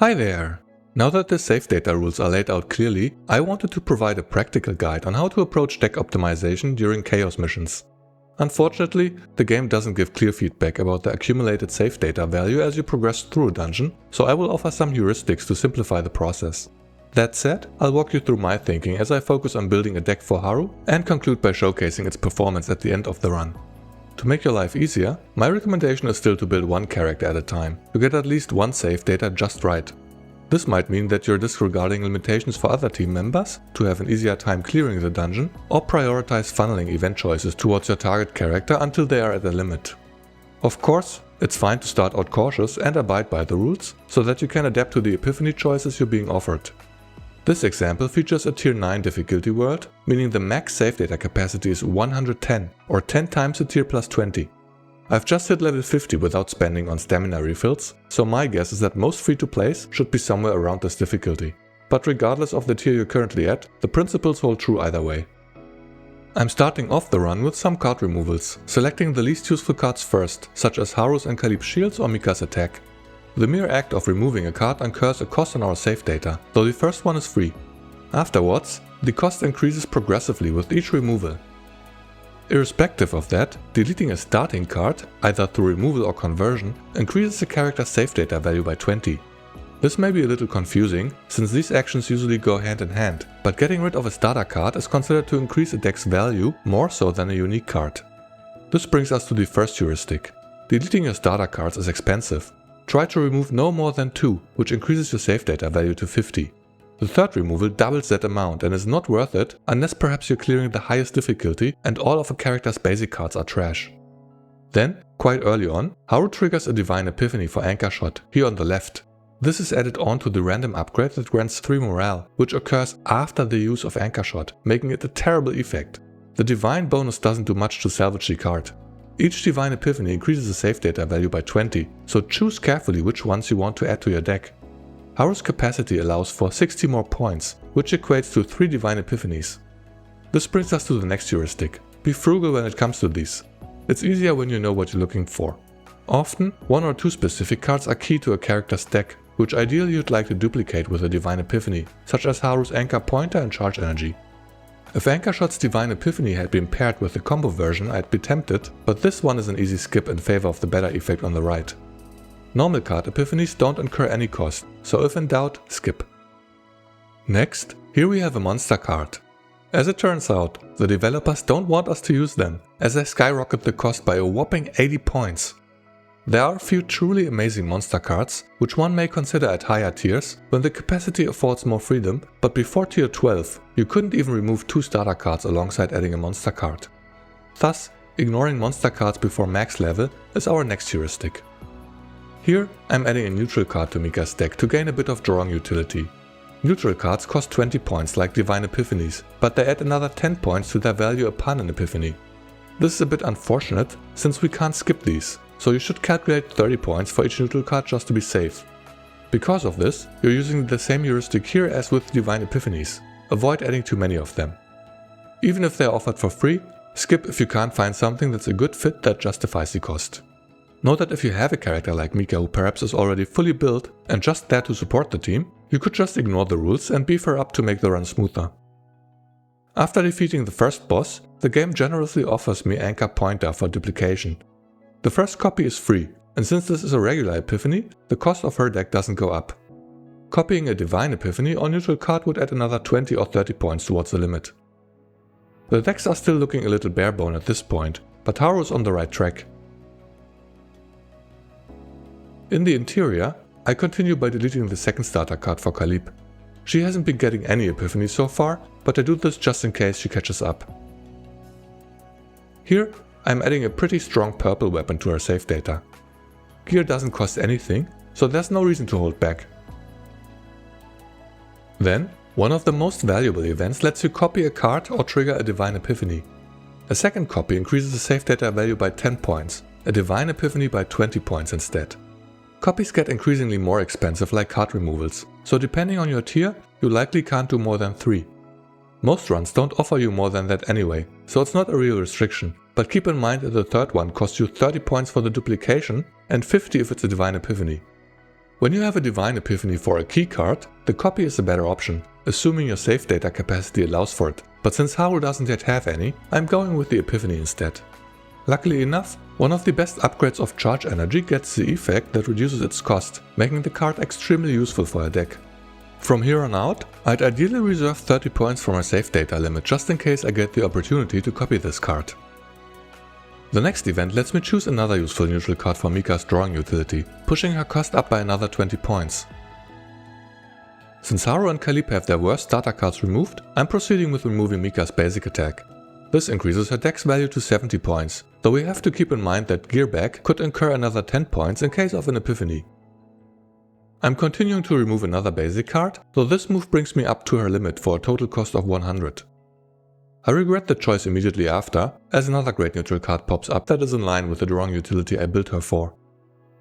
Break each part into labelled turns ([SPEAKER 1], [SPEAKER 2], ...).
[SPEAKER 1] Hi there! Now that the save data rules are laid out clearly, I wanted to provide a practical guide on how to approach deck optimization during chaos missions. Unfortunately, the game doesn't give clear feedback about the accumulated save data value as you progress through a dungeon, so I will offer some heuristics to simplify the process. That said, I'll walk you through my thinking as I focus on building a deck for Haru and conclude by showcasing its performance at the end of the run. To make your life easier, my recommendation is still to build one character at a time, to get at least one save data just right. This might mean that you're disregarding limitations for other team members, to have an easier time clearing the dungeon, or prioritize funneling event choices towards your target character until they are at the limit. Of course, it's fine to start out cautious and abide by the rules, so that you can adapt to the epiphany choices you're being offered. This example features a tier 9 difficulty world, meaning the max save data capacity is 110, or 10 times the tier plus 20. I've just hit level 50 without spending on stamina refills, so my guess is that most free-to-plays should be somewhere around this difficulty. But regardless of the tier you're currently at, the principles hold true either way. I'm starting off the run with some card removals, selecting the least useful cards first, such as Haru's and Khalipe's shields or Mika's attack. The mere act of removing a card incurs a cost on our save data, though the first one is free. Afterwards, the cost increases progressively with each removal. Irrespective of that, deleting a starting card, either through removal or conversion, increases the character's save data value by 20. This may be a little confusing, since these actions usually go hand in hand, but getting rid of a starter card is considered to increase a deck's value more so than a unique card. This brings us to the first heuristic. Deleting your starter cards is expensive. Try to remove no more than 2, which increases your save data value to 50. The third removal doubles that amount and is not worth it unless perhaps you're clearing the highest difficulty and all of a character's basic cards are trash. Then, quite early on, Haru triggers a Divine Epiphany for Anchor Shot, here on the left. This is added on to the random upgrade that grants 3 morale, which occurs after the use of Anchor Shot, making it a terrible effect. The Divine bonus doesn't do much to salvage the card. Each Divine Epiphany increases the save data value by 20, so choose carefully which ones you want to add to your deck. Haru's capacity allows for 60 more points, which equates to 3 Divine Epiphanies. This brings us to the next heuristic. Be frugal when it comes to these. It's easier when you know what you're looking for. Often, 1 or 2 specific cards are key to a character's deck, which ideally you'd like to duplicate with a Divine Epiphany, such as Haru's Anchor Pointer and Charge Energy. If Anchor Shot's Divine Epiphany had been paired with the combo version, I'd be tempted, but this one is an easy skip in favor of the better effect on the right. Normal card epiphanies don't incur any cost, so if in doubt, skip. Next, here we have a monster card. As it turns out, the developers don't want us to use them, as they skyrocket the cost by a whopping 80 points. There are a few truly amazing monster cards, which one may consider at higher tiers, when the capacity affords more freedom, but before tier 12, you couldn't even remove 2 starter cards alongside adding a monster card. Thus, ignoring monster cards before max level is our next heuristic. Here, I'm adding a neutral card to Mika's deck to gain a bit of drawing utility. Neutral cards cost 20 points like Divine Epiphanies, but they add another 10 points to their value upon an Epiphany. This is a bit unfortunate, since we can't skip these, so you should calculate 30 points for each neutral card just to be safe. Because of this, you're using the same heuristic here as with Divine Epiphanies. Avoid adding too many of them. Even if they're offered for free, skip if you can't find something that's a good fit that justifies the cost. Note that if you have a character like Mika who perhaps is already fully built and just there to support the team, you could just ignore the rules and beef her up to make the run smoother. After defeating the first boss, the game generously offers me Anchor Pointer for duplication. The first copy is free, and since this is a regular Epiphany, the cost of her deck doesn't go up. Copying a Divine Epiphany or neutral card would add another 20 or 30 points towards the limit. The decks are still looking a little barebone at this point, but Haru is on the right track. In the interior, I continue by deleting the second starter card for Khalipe. She hasn't been getting any epiphanies so far, but I do this just in case she catches up. Here, I'm adding a pretty strong purple weapon to her save data. Gear doesn't cost anything, so there's no reason to hold back. Then, one of the most valuable events lets you copy a card or trigger a Divine Epiphany. A second copy increases the save data value by 10 points, a Divine Epiphany by 20 points instead. Copies get increasingly more expensive like card removals, so depending on your tier, you likely can't do more than 3. Most runs don't offer you more than that anyway, so it's not a real restriction, but keep in mind that the third one costs you 30 points for the duplication and 50 if it's a Divine Epiphany. When you have a Divine Epiphany for a key card, the copy is a better option, assuming your save data capacity allows for it, but since Haru doesn't yet have any, I'm going with the Epiphany instead. Luckily enough, one of the best upgrades of Charge Energy gets the effect that reduces its cost, making the card extremely useful for a deck. From here on out, I'd ideally reserve 30 points for my save data limit just in case I get the opportunity to copy this card. The next event lets me choose another useful neutral card for Mika's drawing utility, pushing her cost up by another 20 points. Since Haru and Khalipe have their worst starter cards removed, I'm proceeding with removing Mika's basic attack. This increases her deck's value to 70 points, though we have to keep in mind that Gearback could incur another 10 points in case of an Epiphany. I'm continuing to remove another basic card, though this move brings me up to her limit for a total cost of 100. I regret the choice immediately after, as another great neutral card pops up that is in line with the drawing utility I built her for.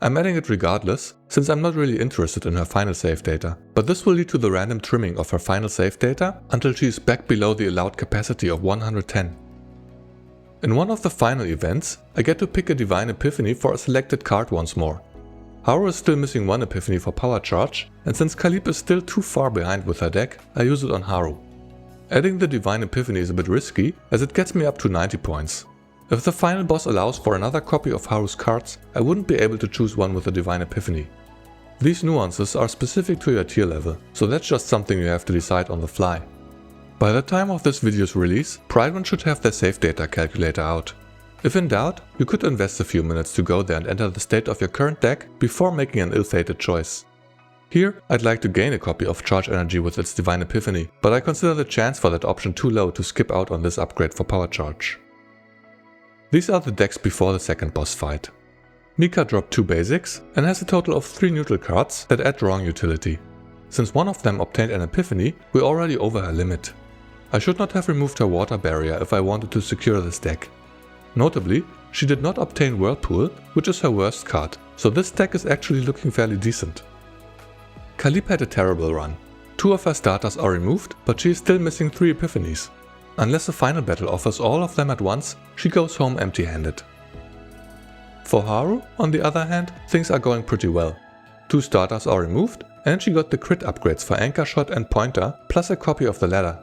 [SPEAKER 1] I'm adding it regardless, since I'm not really interested in her final save data, but this will lead to the random trimming of her final save data until she is back below the allowed capacity of 110. In one of the final events, I get to pick a Divine Epiphany for a selected card once more. Haru is still missing one Epiphany for Power Charge, and since Khalipe is still too far behind with her deck, I use it on Haru. Adding the Divine Epiphany is a bit risky, as it gets me up to 90 points. If the final boss allows for another copy of Haru's cards, I wouldn't be able to choose one with a Divine Epiphany. These nuances are specific to your tier level, so that's just something you have to decide on the fly. By the time of this video's release, Pride should have their save data calculator out. If in doubt, you could invest a few minutes to go there and enter the state of your current deck before making an ill-fated choice. Here, I'd like to gain a copy of Charge Energy with its Divine Epiphany, but I consider the chance for that option too low to skip out on this upgrade for Power Charge. These are the decks before the second boss fight. Mika dropped 2 basics and has a total of 3 neutral cards that add drawing utility. Since one of them obtained an Epiphany, we're already over her limit. I should not have removed her water barrier if I wanted to secure this deck. Notably, she did not obtain Whirlpool, which is her worst card, so this deck is actually looking fairly decent. Khalipe had a terrible run. 2 of her starters are removed, but she is still missing 3 Epiphanies. Unless a final battle offers all of them at once, she goes home empty-handed. For Haru, on the other hand, things are going pretty well. 2 starters are removed, and she got the crit upgrades for Anchor Shot and Pointer, plus a copy of the ladder.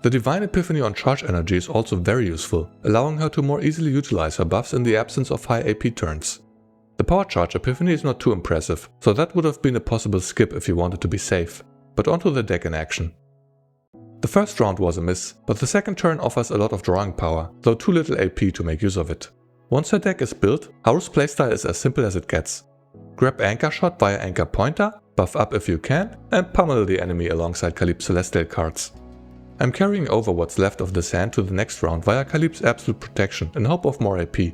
[SPEAKER 1] The Divine Epiphany on Charge Energy is also very useful, allowing her to more easily utilize her buffs in the absence of high AP turns. The Power Charge Epiphany is not too impressive, so that would have been a possible skip if you wanted to be safe. But onto the deck in action. The first round was a miss, but the second turn offers a lot of drawing power, though too little AP to make use of it. Once her deck is built, Haru's playstyle is as simple as it gets. Grab Anchor Shot via Anchor Pointer, buff up if you can, and pummel the enemy alongside Khalipe's Celestial cards. I'm carrying over what's left of this hand to the next round via Khalipe's Absolute Protection in hope of more AP.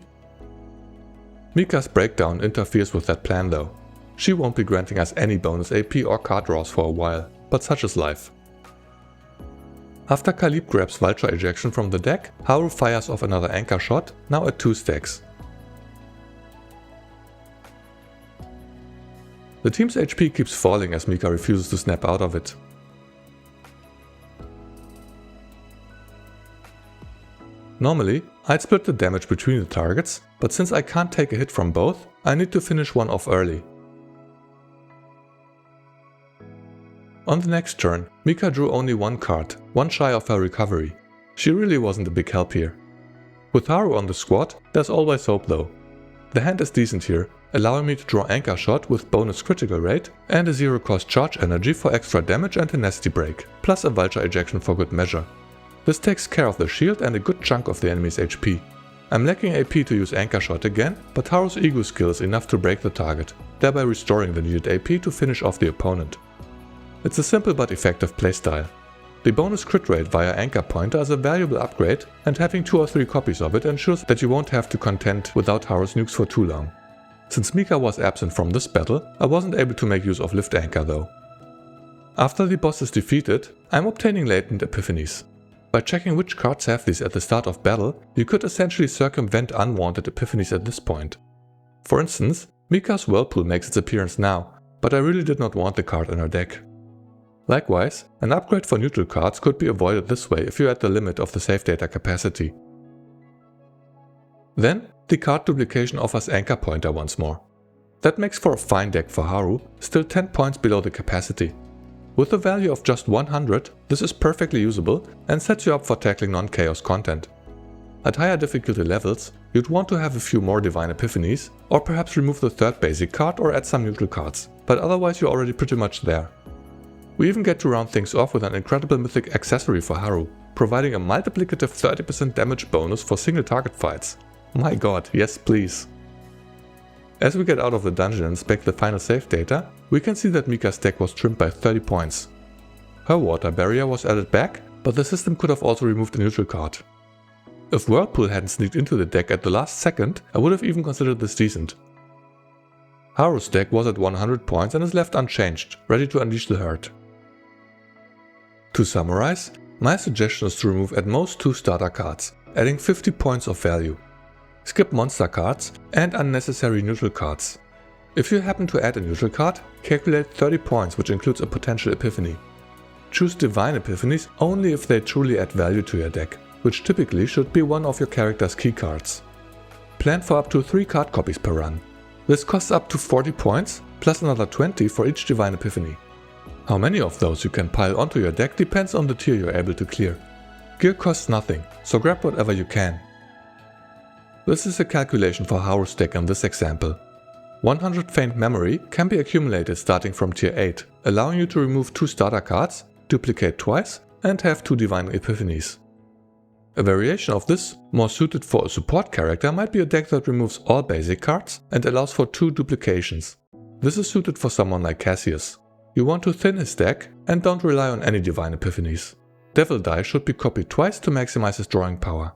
[SPEAKER 1] Mika's breakdown interferes with that plan though. She won't be granting us any bonus AP or card draws for a while, but such is life. After Khalipe grabs Vulture Ejection from the deck, Haru fires off another Anchor Shot, now at 2 stacks. The team's HP keeps falling as Mika refuses to snap out of it. Normally, I'd split the damage between the targets, but since I can't take a hit from both, I need to finish one off early. On the next turn, Mika drew only 1 card, 1 shy of her recovery. She really wasn't a big help here. With Haru on the squad, there's always hope though. The hand is decent here, allowing me to draw Anchor Shot with bonus critical rate and a 0-cost Charge Energy for extra damage and Tenacity Break, plus a Vulture Ejection for good measure. This takes care of the shield and a good chunk of the enemy's HP. I'm lacking AP to use Anchor Shot again, but Haru's Ego skill is enough to break the target, thereby restoring the needed AP to finish off the opponent. It's a simple but effective playstyle. The bonus crit rate via Anchor Pointer is a valuable upgrade, and having 2 or 3 copies of it ensures that you won't have to contend without Haru's nukes for too long. Since Mika was absent from this battle, I wasn't able to make use of Lift Anchor though. After the boss is defeated, I'm obtaining latent Epiphanies. By checking which cards have these at the start of battle, you could essentially circumvent unwanted Epiphanies at this point. For instance, Mika's Whirlpool makes its appearance now, but I really did not want the card in her deck. Likewise, an upgrade for neutral cards could be avoided this way if you're at the limit of the save data capacity. Then, the card duplication offers Anchor Pointer once more. That makes for a fine deck for Haru, still 10 points below the capacity. With a value of just 100, this is perfectly usable and sets you up for tackling non-chaos content. At higher difficulty levels, you'd want to have a few more Divine Epiphanies, or perhaps remove the third basic card or add some neutral cards, but otherwise you're already pretty much there. We even get to round things off with an incredible mythic accessory for Haru, providing a multiplicative 30% damage bonus for single target fights. My god, yes please. As we get out of the dungeon and inspect the final save data, we can see that Mika's deck was trimmed by 30 points. Her water barrier was added back, but the system could have also removed a neutral card. If Whirlpool hadn't sneaked into the deck at the last second, I would have even considered this decent. Haru's deck was at 100 points and is left unchanged, ready to unleash the herd. To summarize, my suggestion is to remove at most 2 starter cards, adding 50 points of value. Skip monster cards and unnecessary neutral cards. If you happen to add a neutral card, calculate 30 points, which includes a potential epiphany. Choose Divine Epiphanies only if they truly add value to your deck, which typically should be one of your character's key cards. Plan for up to 3 card copies per run. This costs up to 40 points, plus another 20 for each Divine Epiphany. How many of those you can pile onto your deck depends on the tier you're able to clear. Gear costs nothing, so grab whatever you can. This is a calculation for Haru's deck in this example. 100 Faint Memory can be accumulated starting from tier 8, allowing you to remove 2 starter cards, duplicate twice, and have 2 Divine Epiphanies. A variation of this, more suited for a support character, might be a deck that removes all basic cards and allows for 2 duplications. This is suited for someone like Cassius. You want to thin his deck and don't rely on any Divine Epiphanies. Devil Die should be copied twice to maximize his drawing power.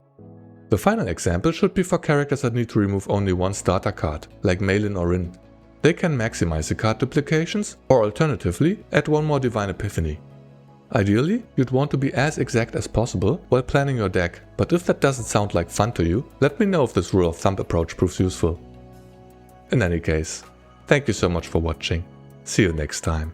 [SPEAKER 1] The final example should be for characters that need to remove only 1 starter card, like Malin or Rin. They can maximize the card duplications, or alternatively, add 1 more Divine Epiphany. Ideally, you'd want to be as exact as possible while planning your deck, but if that doesn't sound like fun to you, let me know if this rule of thumb approach proves useful. In any case, thank you so much for watching. See you next time.